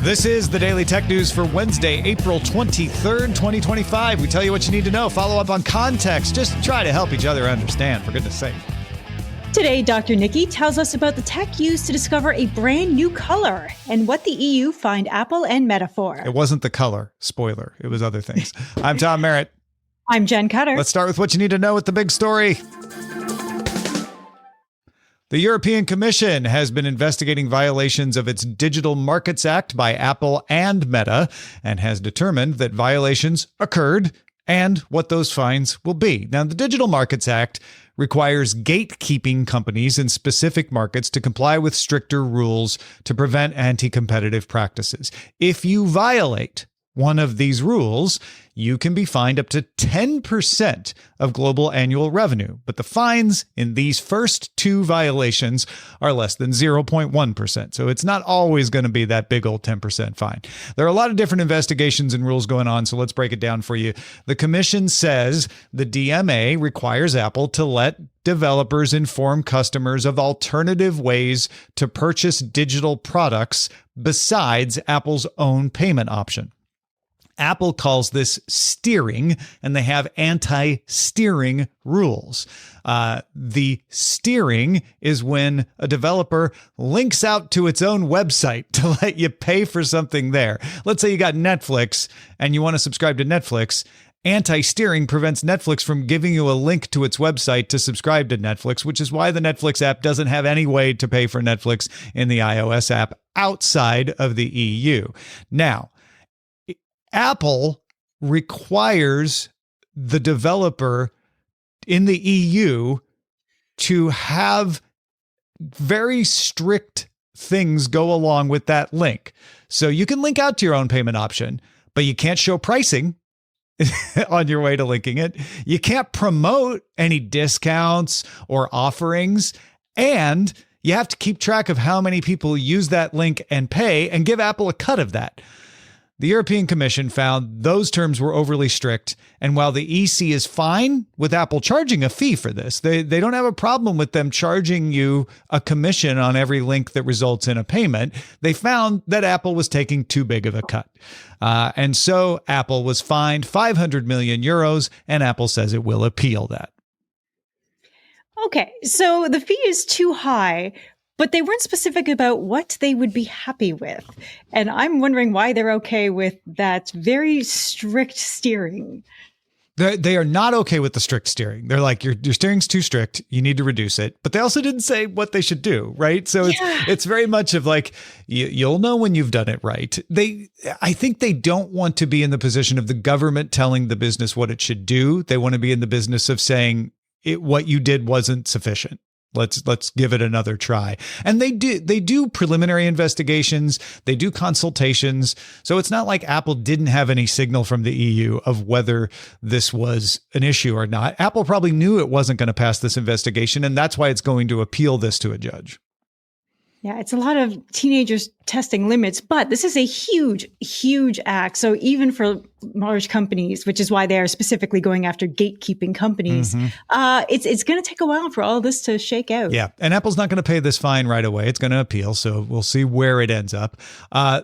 This is the Daily Tech News for Wednesday, April 23rd, 2025. We tell you what you need to know, follow up on context, just try to help each other understand, for goodness sake. Today, Dr. Niki tells us about the tech used to discover a brand new color and what the EU fined Apple and Meta for. It wasn't the color. Spoiler. It was other things. I'm Tom Merritt. I'm Jenn Cutter. Let's start with what you need to know with the big story. The European Commission has been investigating violations of its Digital Markets Act by Apple and Meta and has determined that violations occurred and what those fines will be. Now, the Digital Markets Act requires gatekeeping companies in specific markets to comply with stricter rules to prevent anti-competitive practices. If you violate one of these rules, you can be fined up to 10% of global annual revenue. But the fines in these first two violations are less than 0.1%. So it's not always going to be that big old 10% fine. There are a lot of different investigations and rules going on, so let's break it down for you. The commission says the DMA requires Apple to let developers inform customers of alternative ways to purchase digital products besides Apple's own payment option. Apple calls this steering, and they have anti-steering rules. The steering is when a developer links out to its own website to let you pay for something there. Let's say you got Netflix and you want to subscribe to Netflix. Anti-steering prevents Netflix from giving you a link to its website to subscribe to Netflix, which is why the Netflix app doesn't have any way to pay for Netflix in the iOS app outside of the EU. Now, Apple requires the developer in the EU to have very strict things go along with that link. So you can link out to your own payment option, but you can't show pricing on your way to linking it. You can't promote any discounts or offerings, and you have to keep track of how many people use that link and pay and give Apple a cut of that. The European Commission found those terms were overly strict, and while the EC is fine with Apple charging a fee for this, they don't have a problem with them charging you a commission on every link that results in a payment. They found that Apple was taking too big of a cut. And so Apple was fined 500 million euros, and Apple says it will appeal that. Okay, so the fee is too high, but they weren't specific about what they would be happy with. And I'm wondering why they're okay with that very strict steering. They are not okay with the strict steering. They're like, your steering's too strict. You need to reduce it. But they also didn't say what they should do, right? So it's very much of like, you'll know when you've done it right. I think they don't want to be in the position of the government telling the business what it should do. They want to be in the business of saying what you did wasn't sufficient. Let's give it another try. And they do preliminary investigations. They do consultations. So it's not like Apple didn't have any signal from the EU of whether this was an issue or not. Apple probably knew it wasn't going to pass this investigation, and that's why it's going to appeal this to a judge. Yeah, it's a lot of teenagers testing limits, but this is a huge, huge act. So even for large companies, which is why they are specifically going after gatekeeping companies, it's going to take a while for all this to shake out. Yeah, and Apple's not going to pay this fine right away. It's going to appeal, so we'll see where it ends up.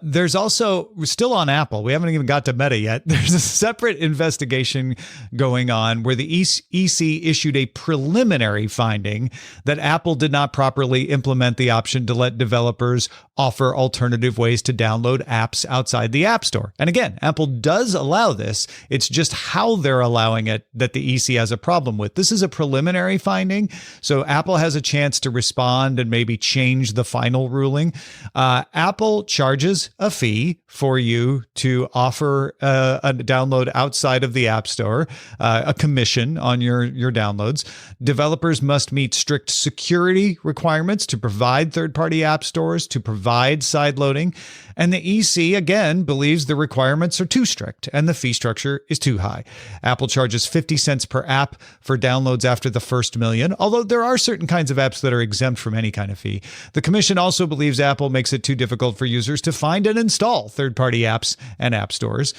There's also, we're still on Apple. We haven't even got to Meta yet. There's a separate investigation going on where the EC issued a preliminary finding that Apple did not properly implement the option to let developers offer alternative ways to download apps outside the App Store. And again, Apple does allow this. It's just how they're allowing it that the EC has a problem with. This is a preliminary finding, so Apple has a chance to respond and maybe change the final ruling. Apple charges a fee for you to offer a download outside of the App Store, a commission on your downloads. Developers must meet strict security requirements to provide third-party app stores, to provide side loading. And the EC, again, believes the requirements are too strict and the fee structure is too high. Apple charges 50 cents per app for downloads after the first million, although there are certain kinds of apps that are exempt from any kind of fee. The commission also believes Apple makes it too difficult for users to find and install third-party apps and app stores.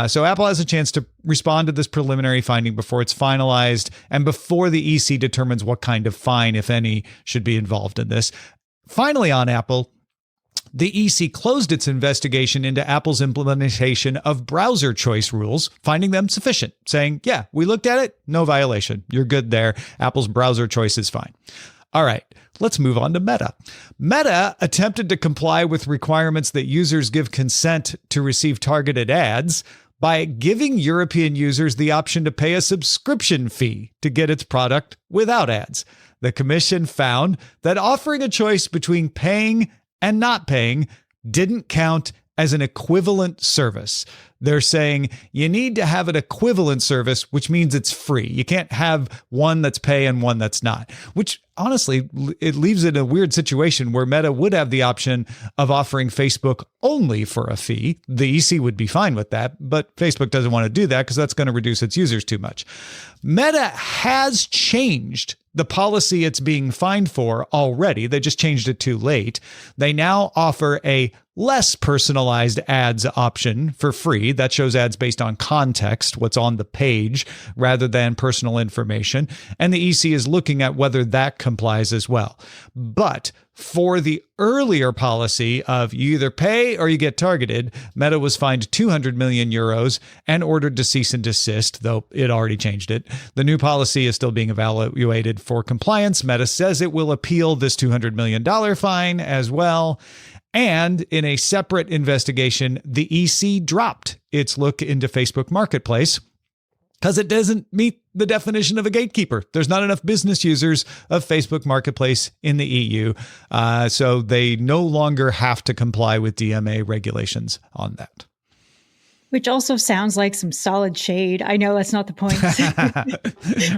So Apple has a chance to respond to this preliminary finding before it's finalized and before the EC determines what kind of fine, if any, should be involved in this. Finally, on Apple, The EC closed its investigation into Apple's implementation of browser choice rules, finding them sufficient, saying, yeah, we looked at it, no violation. You're good there. Apple's browser choice is fine. All right, let's move on to Meta. Meta attempted to comply with requirements that users give consent to receive targeted ads by giving European users the option to pay a subscription fee to get its product without ads. The commission found that offering a choice between paying and not paying didn't count as an equivalent service. They're saying you need to have an equivalent service, which means it's free. You can't have one that's pay and one that's not, which honestly, it leaves it in a weird situation where Meta would have the option of offering Facebook only for a fee. The EC would be fine with that, but Facebook doesn't want to do that because that's going to reduce its users too much. Meta has changed the policy it's being fined for already. They just changed it too late. They now offer a less personalized ads option for free that shows ads based on context, what's on the page, rather than personal information. And the EC is looking at whether that complies as well. But for the earlier policy of you either pay or you get targeted, Meta was fined 200 million euros and ordered to cease and desist, though it already changed it. The new policy is still being evaluated for compliance. Meta says it will appeal this $200 million fine as well. And in a separate investigation, the EC dropped its look into Facebook Marketplace because it doesn't meet the definition of a gatekeeper. There's not enough business users of Facebook Marketplace in the EU, so they no longer have to comply with DMA regulations on that. Which also sounds like some solid shade. I know that's not the point.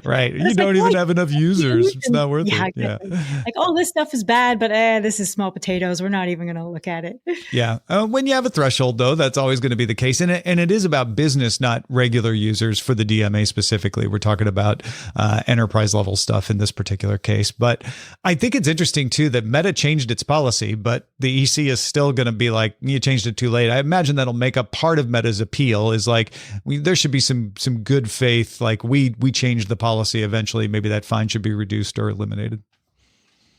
Right. You don't even have enough users. It's not worth it. Yeah. Like, oh, this stuff is bad, but this is small potatoes. We're not even going to look at it. Yeah. When you have a threshold, though, that's always going to be the case. And it is about business, not regular users for the DMA specifically. We're talking about enterprise level stuff in this particular case. But I think it's interesting, too, that Meta changed its policy, but the EC is still going to be like, you changed it too late. I imagine that'll make up part of Meta's appeal is like there should be some good faith, like we changed the policy eventually, maybe that fine should be reduced or eliminated.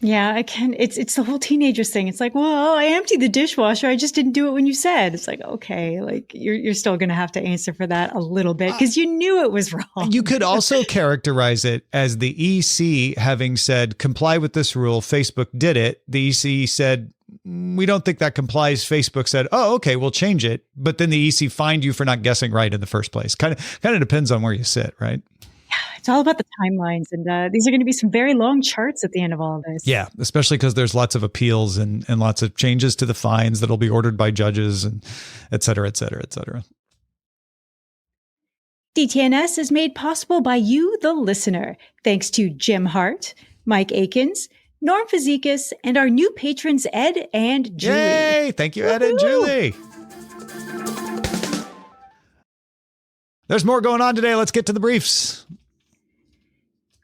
Yeah, it's the whole teenagers thing. It's like, well, I emptied the dishwasher, I just didn't do it when you said. It's like, okay, like you're still going to have to answer for that a little bit because you knew it was wrong. You could also characterize it as the EC having said comply with this rule. Facebook did it. The EC said we don't think that complies. Facebook said, oh, okay, we'll change it. But then the EC fined you for not guessing right in the first place. Kind of depends on where you sit, right? Yeah, it's all about the timelines. And these are going to be some very long charts at the end of all of this. Yeah, especially because there's lots of appeals and lots of changes to the fines that'll be ordered by judges and et cetera, et cetera, et cetera. DTNS is made possible by you, the listener. Thanks to Jim Hart, Mike Akins, Norm Fazikis, and our new patrons, Ed and Julie. Yay! Thank you, Ed and Julie. There's more going on today. Let's get to the briefs.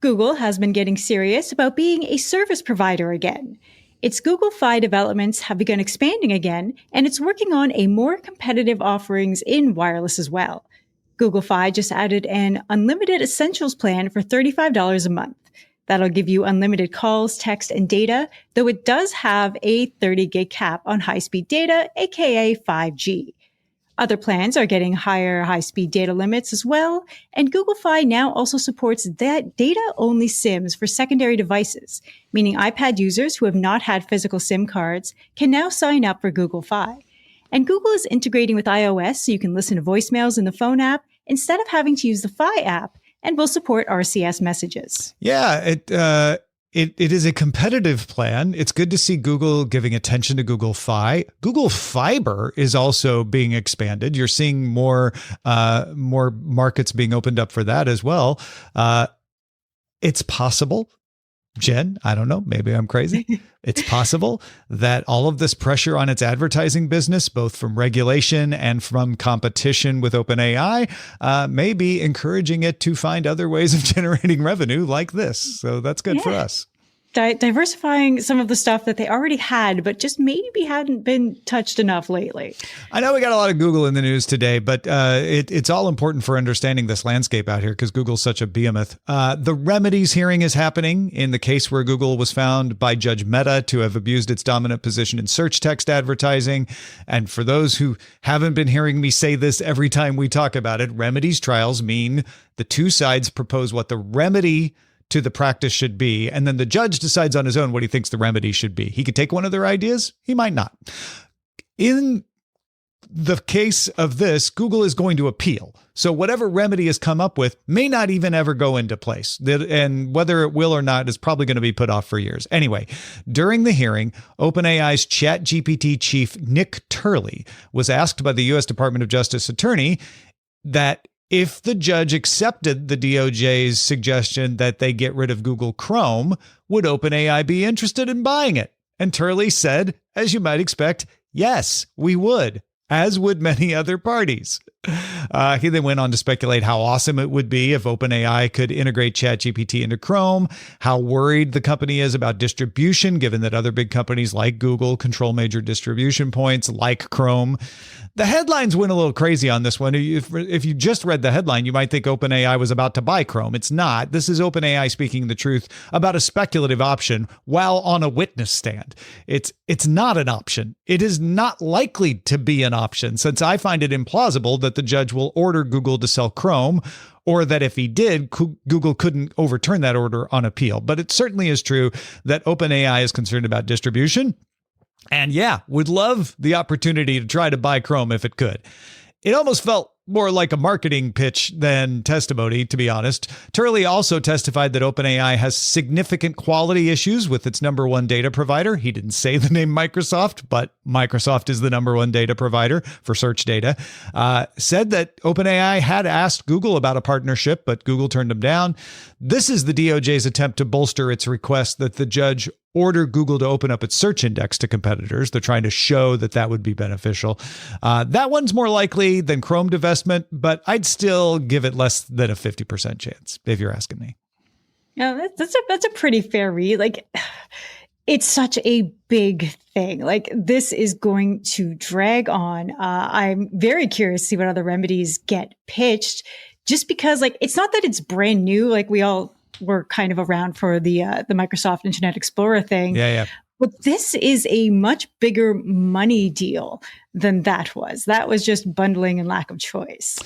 Google has been getting serious about being a service provider again. Its Google Fi developments have begun expanding again, and it's working on a more competitive offerings in wireless as well. Google Fi just added an unlimited essentials plan for $35 a month. That'll give you unlimited calls, text, and data, though it does have a 30 gig cap on high-speed data, aka 5G. Other plans are getting higher high-speed data limits as well, and Google Fi now also supports that data-only SIMs for secondary devices, meaning iPad users who have not had physical SIM cards can now sign up for Google Fi. And Google is integrating with iOS so you can listen to voicemails in the phone app instead of having to use the Fi app, and will support RCS messages. Yeah, it is a competitive plan. It's good to see Google giving attention to Google Fi. Google Fiber is also being expanded. You're seeing more markets being opened up for that as well. It's possible, Jen, I don't know, maybe I'm crazy. It's possible that all of this pressure on its advertising business, both from regulation and from competition with OpenAI, may be encouraging it to find other ways of generating revenue like this. So that's good for us. diversifying some of the stuff that they already had, but just maybe hadn't been touched enough lately. I know we got a lot of Google in the news today, but it's all important for understanding this landscape out here because Google's such a behemoth. The remedies hearing is happening in the case where Google was found by Judge Meta to have abused its dominant position in search text advertising. And for those who haven't been hearing me say this every time we talk about it, remedies trials mean the two sides propose what the remedy to the practice should be, and then the judge decides on his own what he thinks the remedy should be. He could take one of their ideas. He might not. In the case of this, Google is going to appeal. So whatever remedy has come up with may not even ever go into place. And whether it will or not is probably going to be put off for years. Anyway, during the hearing, OpenAI's ChatGPT chief Nick Turley was asked by the U.S. Department of Justice attorney that if the judge accepted the DOJ's suggestion that they get rid of Google Chrome, would OpenAI be interested in buying it? And Turley said, as you might expect, yes, we would, as would many other parties. He then went on to speculate how awesome it would be if OpenAI could integrate ChatGPT into Chrome, how worried the company is about distribution, given that other big companies like Google control major distribution points like Chrome. The headlines went a little crazy on this one. If you just read the headline, you might think OpenAI was about to buy Chrome. It's not. This is OpenAI speaking the truth about a speculative option while on a witness stand. It's not an option. It is not likely to be an option, since I find it implausible that the judge will order Google to sell Chrome, or that if he did, Google couldn't overturn that order on appeal. But it certainly is true that OpenAI is concerned about distribution. And yeah, would love the opportunity to try to buy Chrome if it could. It almost felt more like a marketing pitch than testimony, to be honest. Turley also testified that OpenAI has significant quality issues with its number one data provider. He didn't say the name Microsoft, but Microsoft is the number one data provider for search data. Said that OpenAI had asked Google about a partnership, but Google turned him down. This is the DOJ's attempt to bolster its request that the judge order Google to open up its search index to competitors. They're trying to show that that would be beneficial. That one's more likely than Chrome divestment, but I'd still give it less than a 50% chance, if you're asking me. Yeah, that's a pretty fair read. Like, it's such a big thing. Like, this is going to drag on. I'm very curious to see what other remedies get pitched, just because, like, it's not that it's brand new. Like, we all were kind of around for the Microsoft Internet Explorer thing. Yeah. But this is a much bigger money deal than that was. That was just bundling and lack of choice.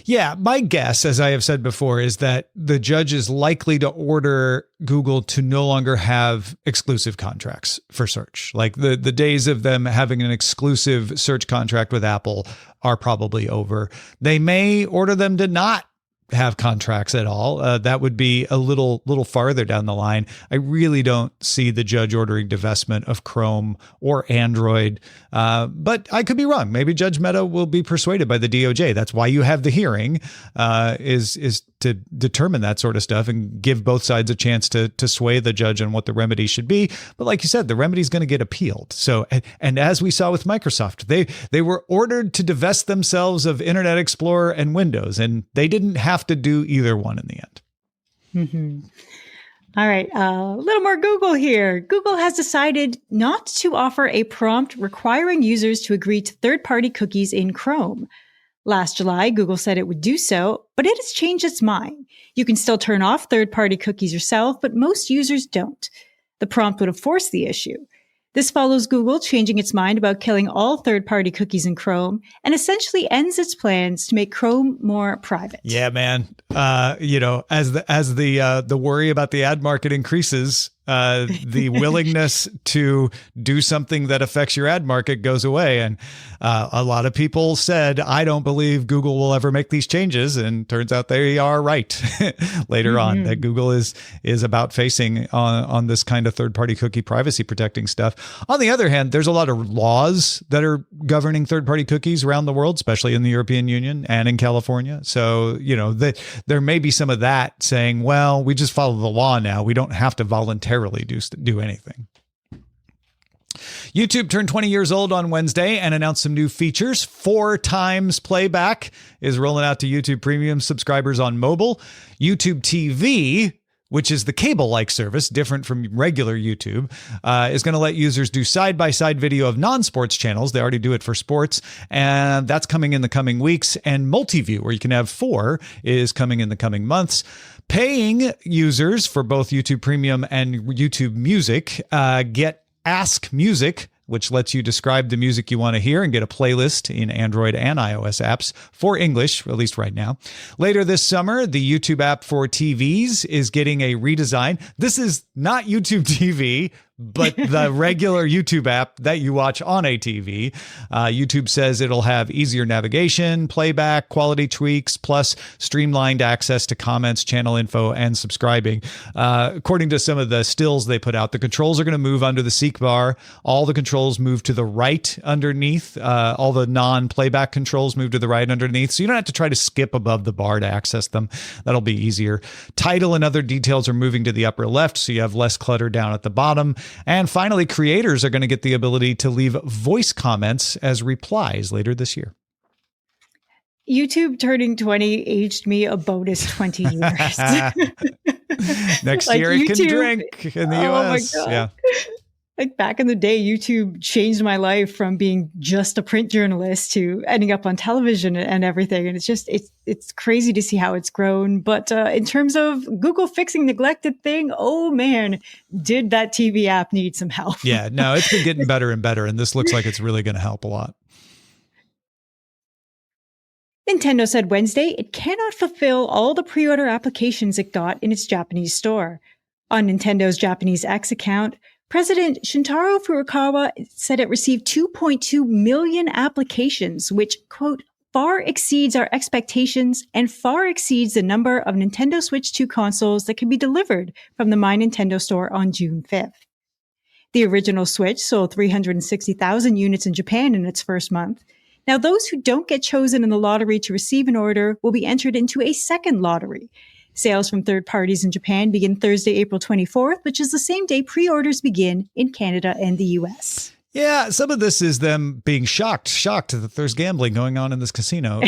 Yeah, my guess, as I have said before, is that the judge is likely to order Google to no longer have exclusive contracts for search. Like the days of them having an exclusive search contract with Apple are probably over. They may order them to not have contracts at all. That would be a little farther down the line. I really don't see the judge ordering divestment of Chrome or Android, but I could be wrong. Maybe Judge Meta will be persuaded by the DOJ. That's why you have the hearing, is to determine that sort of stuff and give both sides a chance to sway the judge on what the remedy should be. But like you said, the remedy is going to get appealed. So, and as we saw with Microsoft, they were ordered to divest themselves of Internet Explorer and Windows, and they didn't have to do either one in the end. Mm-hmm. All right. A little more Google here. Google has decided not to offer a prompt requiring users to agree to third-party cookies in Chrome. Last July, Google said it would do so, but it has changed its mind. You can still turn off third-party cookies yourself, but most users don't. The prompt would have forced the issue. This follows Google changing its mind about killing all third-party cookies in Chrome and essentially ends its plans to make Chrome more private. Yeah, man. As the worry about the ad market increases, the willingness to do something that affects your ad market goes away. And a lot of people said, I don't believe Google will ever make these changes. And turns out they are right later on, that Google is about facing on this kind of third-party cookie privacy protecting stuff. On the other hand, there's a lot of laws that are governing third-party cookies around the world, especially in the European Union and in California. So, there may be some of that saying, well, we just follow the law now. We don't have to voluntarily do anything. YouTube turned 20 years old on Wednesday and announced some new features. 4 times playback is rolling out to YouTube Premium subscribers on mobile. YouTube TV, which is the cable-like service, different from regular YouTube, is going to let users do side-by-side video of non-sports channels. They already do it for sports, and that's coming in the coming weeks. And Multiview, where you can have 4, is coming in the coming months. Paying users for both YouTube Premium and YouTube Music get Ask Music, which lets you describe the music you want to hear and get a playlist in Android and iOS apps for English, at least right now. Later this summer, the YouTube app for TVs is getting a redesign. This is not YouTube TV, but the regular YouTube app that you watch on a TV. YouTube says it'll have easier navigation, playback, quality tweaks, plus streamlined access to comments, channel info, and subscribing. According to some of the stills they put out, the controls are going to move under the seek bar. All the controls move to the right underneath. All the non-playback controls move to the right underneath. So you don't have to try to skip above the bar to access them. That'll be easier. Title and other details are moving to the upper left, so you have less clutter down at the bottom. And finally, creators are going to get the ability to leave voice comments as replies later this year. YouTube turning 20 aged me a bonus 20 years. Next year, it can drink in the US. My God. Yeah. Like back in the day, YouTube changed my life from being just a print journalist to ending up on television and everything. And it's crazy to see how it's grown. But in terms of Google fixing neglected thing, oh man, did that TV app need some help? Yeah, no, it's been getting better and better. And this looks like it's really going to help a lot. Nintendo said Wednesday it cannot fulfill all the pre-order applications it got in its Japanese store. On Nintendo's Japanese X account, President Shintaro Furukawa said it received 2.2 million applications, which, quote, far exceeds our expectations and far exceeds the number of Nintendo Switch 2 consoles that can be delivered from the My Nintendo store on June 5th. The original Switch sold 360,000 units in Japan in its first month. Now, those who don't get chosen in the lottery to receive an order will be entered into a second lottery. Sales from third parties in Japan begin Thursday, April 24th, which is the same day pre-orders begin in Canada and the US. Yeah, some of this is them being shocked that there's gambling going on in this casino.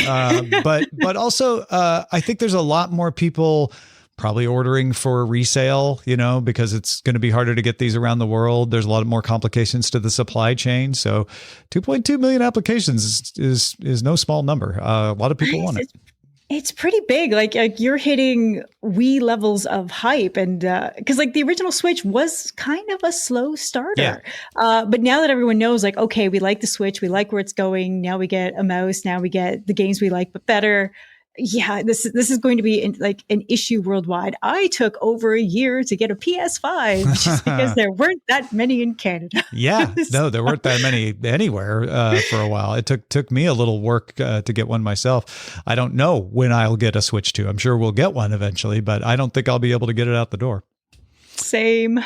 But also, I think there's a lot more people probably ordering for resale, because it's going to be harder to get these around the world. There's a lot of more complications to the supply chain. So 2.2 million applications is no small number. A lot of people want it. It's pretty big. Like you're hitting Wii levels of hype. And because the original Switch was kind of a slow starter. Yeah. But now that everyone knows, okay, we like the Switch, we like where it's going. Now we get a mouse. Now we get the games we like, but better. Yeah, this is going to be an issue worldwide. I took over a year to get a PS5 just because there weren't that many in Canada. Yeah, no, there weren't that many anywhere for a while. It took me a little work to get one myself. I don't know when I'll get a Switch 2. I'm sure we'll get one eventually, but I don't think I'll be able to get it out the door. Same.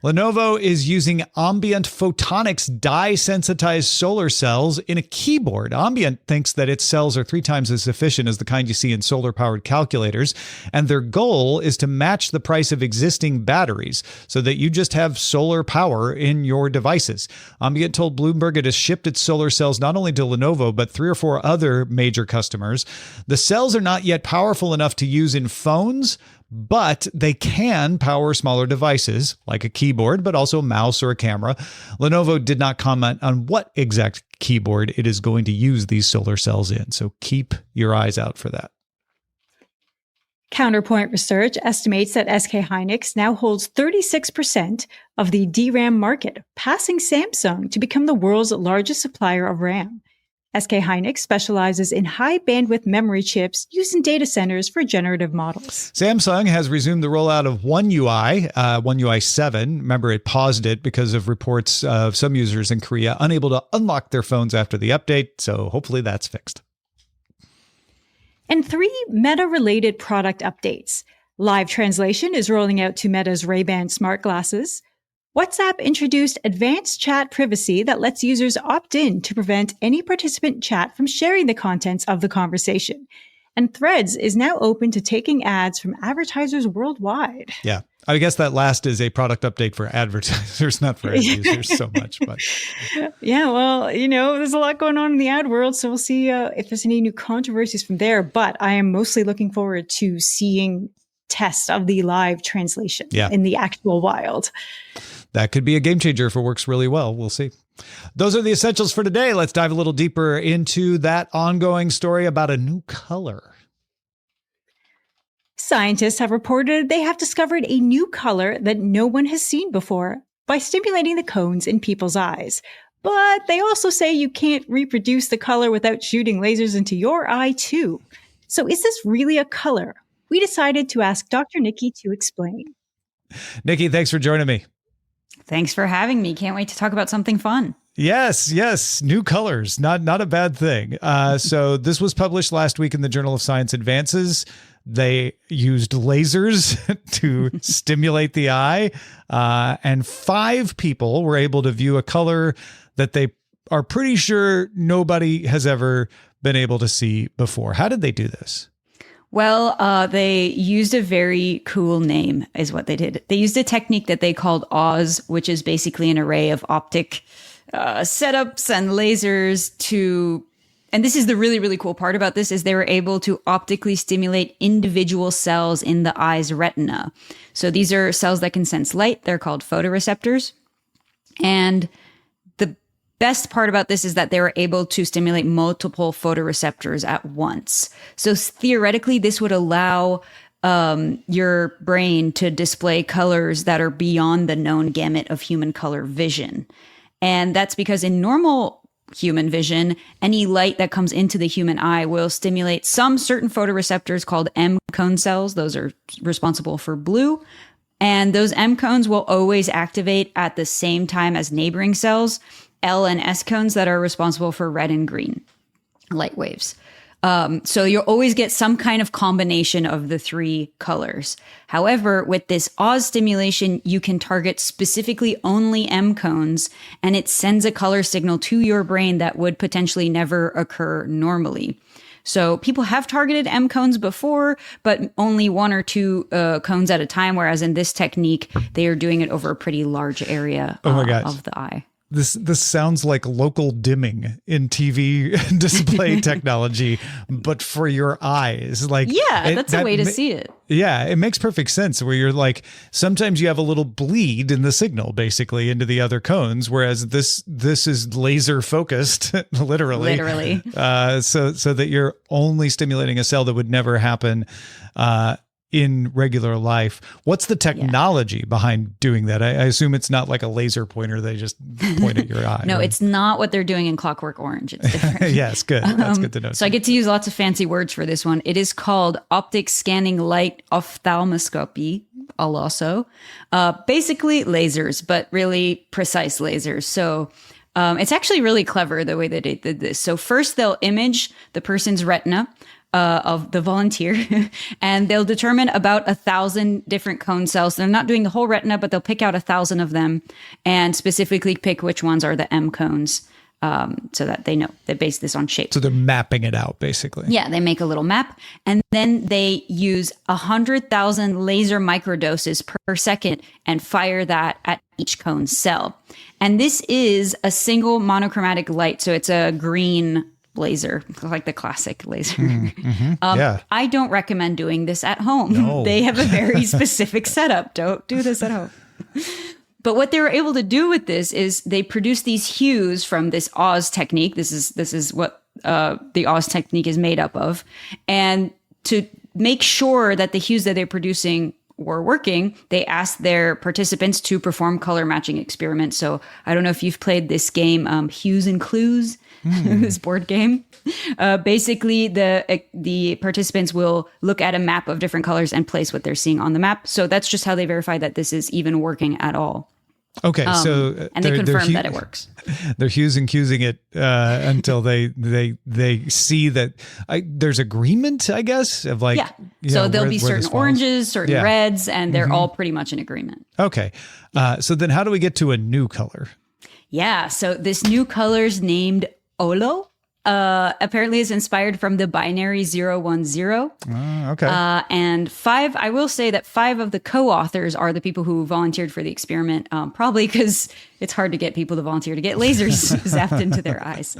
Lenovo is using ambient photonics dye-sensitized solar cells in a keyboard. Ambient thinks that its cells are 3 times as efficient as the kind you see in solar-powered calculators, and their goal is to match the price of existing batteries so that you just have solar power in your devices. Ambient told Bloomberg it has shipped its solar cells not only to Lenovo, but 3 or 4 other major customers. The cells are not yet powerful enough to use in phones, but they can power smaller devices like a keyboard, but also a mouse or a camera. Lenovo did not comment on what exact keyboard it is going to use these solar cells in, so keep your eyes out for that. Counterpoint Research estimates that SK Hynix now holds 36% of the DRAM market, passing Samsung to become the world's largest supplier of RAM. SK Hynix specializes in high-bandwidth memory chips used in data centers for generative models. Samsung has resumed the rollout of One UI, One UI 7. Remember, it paused it because of reports of some users in Korea unable to unlock their phones after the update, so hopefully that's fixed. And 3 Meta-related product updates. Live translation is rolling out to Meta's Ray-Ban smart glasses. WhatsApp introduced advanced chat privacy that lets users opt in to prevent any participant chat from sharing the contents of the conversation. And Threads is now open to taking ads from advertisers worldwide. Yeah. I guess that last is a product update for advertisers, not for end users so much. But yeah, well, there's a lot going on in the ad world, so we'll see if there's any new controversies from there. But I am mostly looking forward to seeing test of the live translation in the actual wild. That could be a game changer if it works really well. We'll see. Those are the essentials for today. Let's dive a little deeper into that ongoing story about a new color. Scientists have reported they have discovered a new color that no one has seen before by stimulating the cones in people's eyes. But they also say you can't reproduce the color without shooting lasers into your eye too. So is this really a color? We decided to ask Dr. Niki to explain. Niki, thanks for joining me. Thanks for having me. Can't wait to talk about something fun. Yes. New colors. Not a bad thing. So this was published last week in the Journal of Science Advances. They used lasers to stimulate the eye, and 5 people were able to view a color that they are pretty sure nobody has ever been able to see before. How did they do this? Well, they used a very cool name is what they did. They used a technique that they called Oz, which is basically an array of optic setups and lasers to, and this is the really, really cool part about this, is they were able to optically stimulate individual cells in the eye's retina. So these are cells that can sense light. They're called photoreceptors. And the best part about this is that they were able to stimulate multiple photoreceptors at once. So theoretically, this would allow your brain to display colors that are beyond the known gamut of human color vision. And that's because in normal human vision, any light that comes into the human eye will stimulate some certain photoreceptors called M cone cells. Those are responsible for blue. And those M cones will always activate at the same time as neighboring cells, L and S cones that are responsible for red and green light waves. So you'll always get some kind of combination of the 3 colors. However, with this Oz stimulation, you can target specifically only M cones, and it sends a color signal to your brain that would potentially never occur normally. So people have targeted M cones before, but only 1 or 2 cones at a time, whereas in this technique, they are doing it over a pretty large area of the eye. This sounds like local dimming in TV display technology, but for your eyes. Like, that's a way to see it. Yeah, it makes perfect sense where you're like, sometimes you have a little bleed in the signal basically into the other cones, whereas this is laser focused, literally. So that you're only stimulating a cell that would never happen in regular life. What's the technology behind doing that? I assume it's not like a laser pointer. They just point at your eye. No, right? It's not what they're doing in Clockwork Orange. It's different. Yes, good. That's good to know. So I get to use lots of fancy words for this one. It is called optic scanning light ophthalmoscopy, also. Basically lasers, but really precise lasers. So it's actually really clever the way that they did this. So first they'll image the person's retina of the volunteer, and they'll determine about 1,000 different cone cells. They're not doing the whole retina, but they'll pick out 1,000 of them and specifically pick which ones are the M cones, so that they know. They base this on shape. So they're mapping it out, basically. Yeah, they make a little map, and then they use 100,000 laser microdoses per second and fire that at each cone cell. And this is a single monochromatic light, so it's a green laser, like the classic laser. I don't recommend doing this at home. No. They have a very specific setup. Don't do this at home. But what they were able to do with this is they produce these hues from this Oz technique. This is what the Oz technique is made up of. And to make sure that the hues that they're producing were working, they asked their participants to perform color matching experiments. So I don't know if you've played this game, Hues and Clues, this board game. Basically, the participants will look at a map of different colors and place what they're seeing on the map. So that's just how they verify that this is even working at all. Okay, so and they confirm that it works. They're hues and cusing it until they see that there's agreement, I guess, of like So there'll be certain oranges, certain reds, and they're all pretty much in agreement. Okay, so then how do we get to a new color? Yeah, so this new color's named Olo. apparently is inspired from the binary 010. Okay. And I will say that 5 of the co-authors are the people who volunteered for the experiment, probably because it's hard to get people to volunteer to get lasers zapped into their eyes.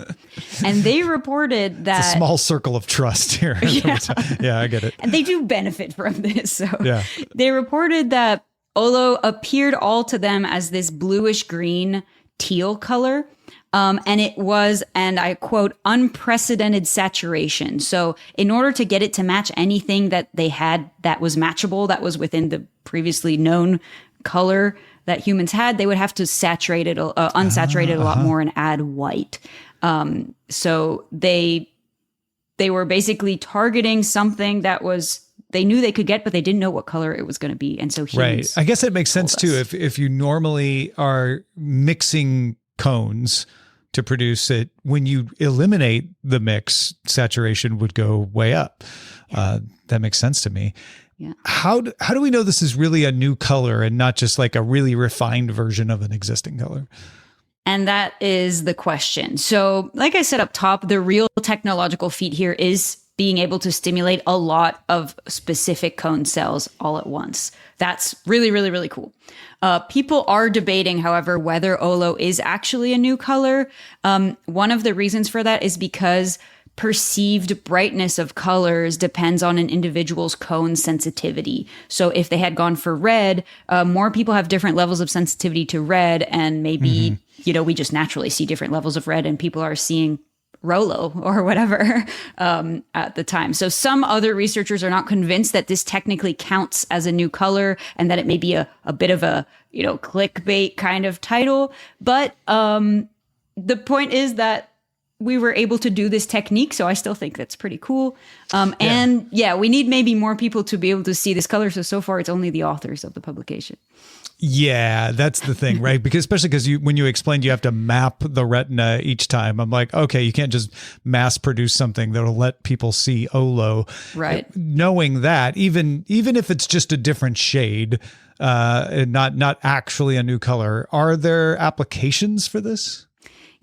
And they reported that... It's a small circle of trust here. Yeah, I get it. And they do benefit from this. So yeah. They reported that Olo appeared all to them as this bluish green teal color. And it was, and I quote, unprecedented saturation. So in order to get it to match anything that they had that was matchable, that was within the previously known color that humans had, they would have to saturate it, unsaturate it a lot more and add white. So they were basically targeting something that they knew they could get, but they didn't know what color it was going to be. And so humans, right. I guess it makes sense too. If you normally are mixing cones to produce it, when you eliminate the mix, saturation would go way up. Yeah. That makes sense to me. Yeah. How do we know this is really a new color and not just like a really refined version of an existing color? And that is the question. So like I said up top, the real technological feat here is being able to stimulate a lot of specific cone cells all at once. That's really, really, really cool. People are debating, however, whether Olo is actually a new color. One of the reasons for that is because perceived brightness of colors depends on an individual's cone sensitivity. So if they had gone for red, more people have different levels of sensitivity to red, and maybe, we just naturally see different levels of red, and people are seeing Rolo or whatever at the time. So some other researchers are not convinced that this technically counts as a new color and that it may be a bit of a, clickbait kind of title. But the point is that we were able to do this technique. So I still think that's pretty cool. And we need maybe more people to be able to see this color. So far it's only the authors of the publication. Yeah, that's the thing, right? Because especially because when you explained you have to map the retina each time, I'm like, okay, you can't just mass produce something that'll let people see Olo. Right. Knowing that, even if it's just a different shade, and not actually a new color, are there applications for this?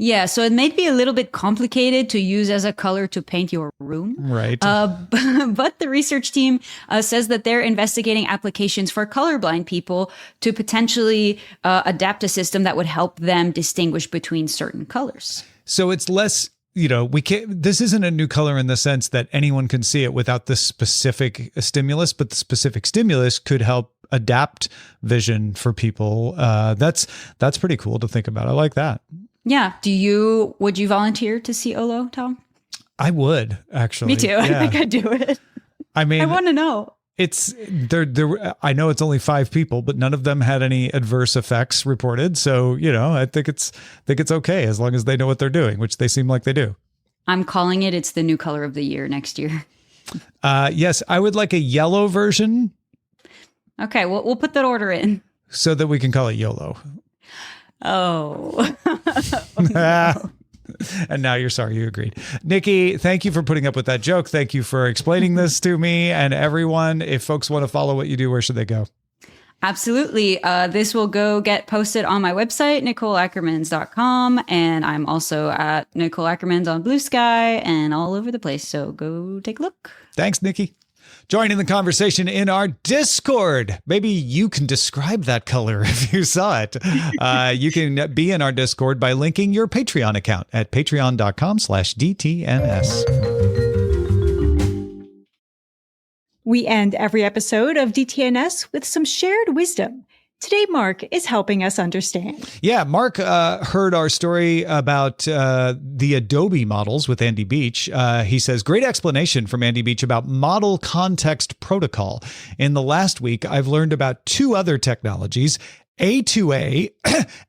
Yeah, so it may be a little bit complicated to use as a color to paint your room. Right. But the research team says that they're investigating applications for colorblind people to potentially adapt a system that would help them distinguish between certain colors. So it's less, this isn't a new color in the sense that anyone can see it without the specific stimulus, but the specific stimulus could help adapt vision for people. That's pretty cool to think about. I like that. Yeah. Would you volunteer to see Olo, Tom? I would, actually. Me too. Yeah. I think I'd do it. I mean, I want to know. It's there. I know it's only 5 people, but none of them had any adverse effects reported. So, I think it's okay as long as they know what they're doing, which they seem like they do. I'm calling it. It's the new color of the year next year. Yes, I would like a yellow version. Okay, we'll put that order in so that we can call it YOLO. Oh. No. And now you're sorry you agreed. Niki, thank you for putting up with that joke. Thank you for explaining this to me and everyone. If folks want to follow what you do, where should they go? Absolutely. This will go get posted on my website, NicoleAckermans.com. And I'm also at Nicole Ackermans on Blue Sky and all over the place. So go take a look. Thanks, Niki. Join in the conversation in our Discord. Maybe you can describe that color if you saw it. You can be in our Discord by linking your Patreon account at patreon.com/DTNS. We end every episode of DTNS with some shared wisdom. Today, Mark is helping us understand. Yeah, Mark heard our story about the Adobe models with Andy Beach. He says, great explanation from Andy Beach about model context protocol. In the last week, I've learned about 2 other technologies, A2A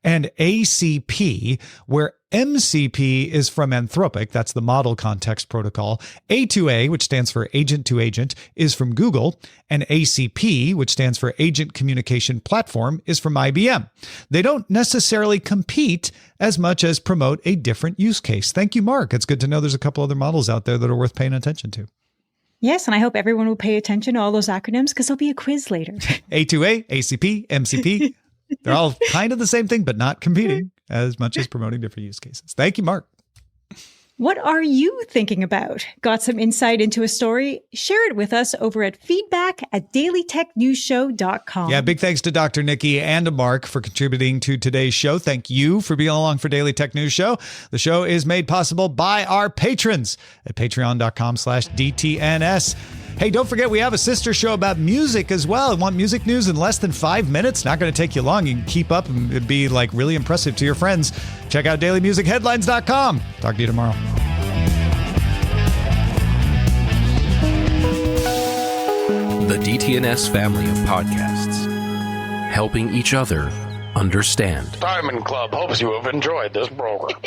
and ACP, where MCP is from Anthropic. That's the model context protocol. A2A, which stands for agent to agent, is from Google. And ACP, which stands for Agent Communication Platform, is from IBM. They don't necessarily compete as much as promote a different use case. Thank you, Mark. It's good to know there's a couple other models out there that are worth paying attention to. Yes, and I hope everyone will pay attention to all those acronyms because there'll be a quiz later. A2A, ACP, MCP. They're all kind of the same thing, but not competing as much as promoting different use cases. Thank you, Mark. What are you thinking about? Got some insight into a story? Share it with us over at feedback@dailytechnewsshow.com. Yeah, big thanks to Dr. Niki and to Mark for contributing to today's show. Thank you for being along for Daily Tech News Show. The show is made possible by our patrons at patreon.com/DTNS. Hey, don't forget we have a sister show about music as well. Want music news in less than 5 minutes? Not going to take you long. You can keep up and it'd be like really impressive to your friends. Check out dailymusicheadlines.com. Talk to you tomorrow. The DTNS family of podcasts, helping each other understand. Diamond Club hopes you have enjoyed this program.